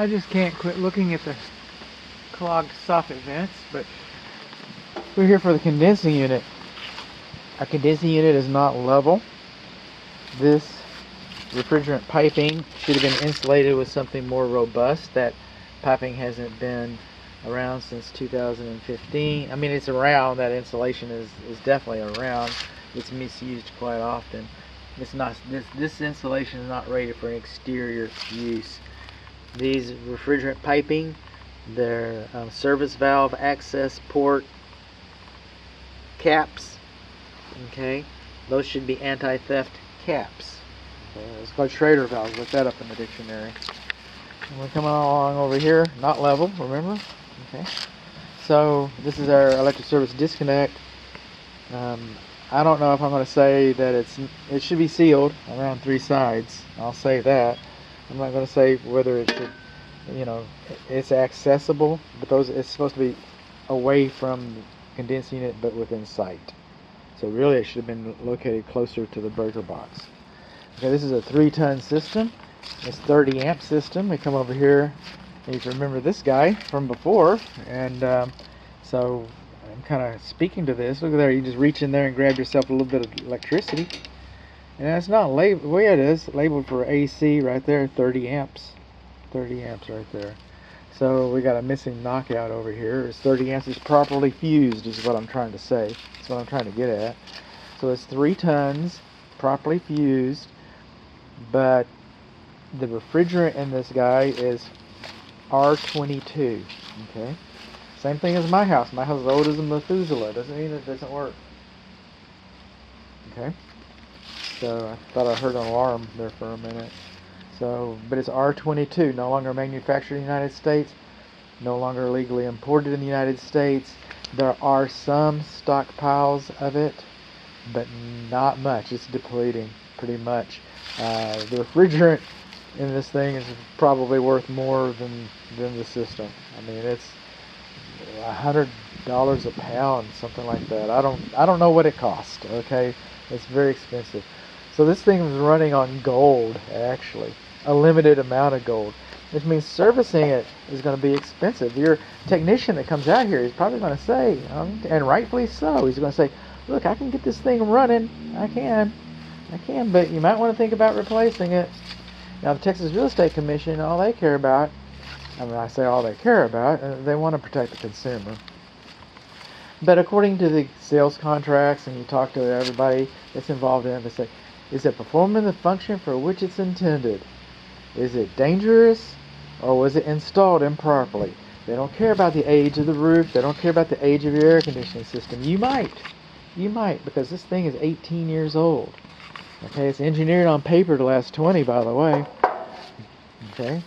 I just can't quit looking at the clogged soffit vents, but we're here for the condensing unit. Our condensing unit is not level. This refrigerant piping should have been insulated with something more robust. That piping hasn't been around since 2015. I mean, it's around. That insulation is definitely around. It's misused quite often. It's not. This insulation is not rated for exterior use. These refrigerant piping, their service valve access port caps, okay, those should be anti-theft caps. Okay, it's called Schrader valves. Look that up in the dictionary. And we're coming along over here, not level, remember? Okay. So this is our electric service disconnect. I don't know if I'm going to say that it should be sealed around 3 sides. I'll say that. I'm not going to say whether it should, it's accessible, but it's supposed to be away from the condensing unit but within sight. So really it should have been located closer to the breaker box. Okay, this is a 3-ton system. It's 30 amp system. We come over here, and you can remember this guy from before, and so I'm kind of speaking to this. Look at there, you just reach in there and grab yourself a little bit of electricity. And that's not labeled, the way it is, labeled for AC right there, 30 amps. 30 amps right there. So we got a missing knockout over here. It's 30 amps. It's properly fused is what I'm trying to say. That's what I'm trying to get at. So it's 3 tons, properly fused, but the refrigerant in this guy is R22. Okay? Same thing as my house. My house is old as a Methuselah. Doesn't mean it doesn't work. Okay? So I thought I heard an alarm there for a minute. So, but it's R22, no longer manufactured in the United States, no longer legally imported in the United States. There are some stockpiles of it, but not much. It's depleting pretty much. The refrigerant in this thing is probably worth more than the system. I mean, it's $100 a pound, something like that. I don't know what it cost. Okay, it's very expensive. So this thing was running on gold, actually, a limited amount of gold, which means servicing it is going to be expensive. Your technician that comes out here is probably going to say, and rightfully so, he's going to say, look, I can get this thing running. I can, but you might want to think about replacing it. Now, the Texas Real Estate Commission, all they care about, I say all they care about, they want to protect the consumer. But according to the sales contracts, and you talk to everybody that's involved in it, they say, is it performing the function for which it's intended? Is it dangerous, or was it installed improperly? They don't care about the age of the roof. They don't care about the age of your air conditioning system. You might, because this thing is 18 years old. Okay, it's engineered on paper to last 20, by the way. Okay,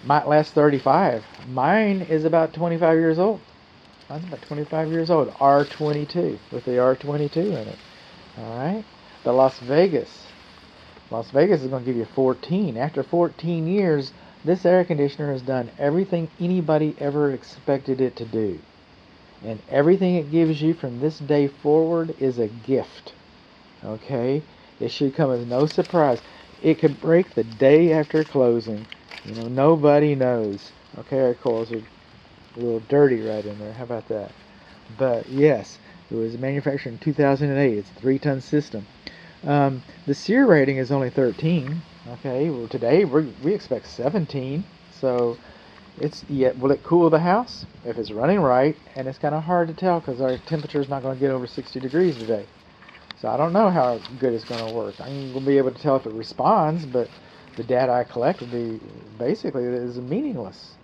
might last 35. Mine is about 25 years old. Mine's about 25 years old. R22, with the R22 in it. All right. But Las Vegas is going to give you 14. After 14 years, this air conditioner has done everything anybody ever expected it to do. And everything it gives you from this day forward is a gift. Okay? It should come as no surprise. It could break the day after closing. Nobody knows. Okay, our coils are a little dirty right in there. How about that? But yes, it was manufactured in 2008. It's a 3-ton system. The SEER rating is only 13. Okay, well today we expect 17. So will it cool the house? If it's running right, and it's kind of hard to tell because our temperature is not going to get over 60 degrees today. So I don't know how good it's going to work. I'm going to be able to tell if it responds, but the data I collect will be basically is meaningless.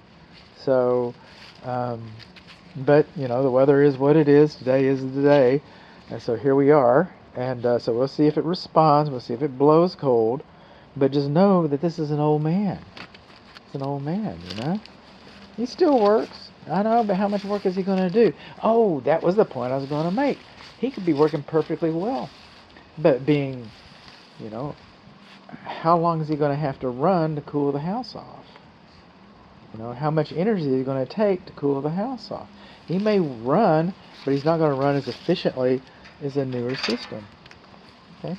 So, but the weather is what it is. Today is the day, and so here we are. And so we'll see if it responds. We'll see if it blows cold. But just know that this is an old man. It's an old man, He still works. I know, but how much work is he going to do? Oh, that was the point I was going to make. He could be working perfectly well. But being, how long is he going to have to run to cool the house off? How much energy is he going to take to cool the house off? He may run, but he's not going to run as efficiently is a newer system. Okay,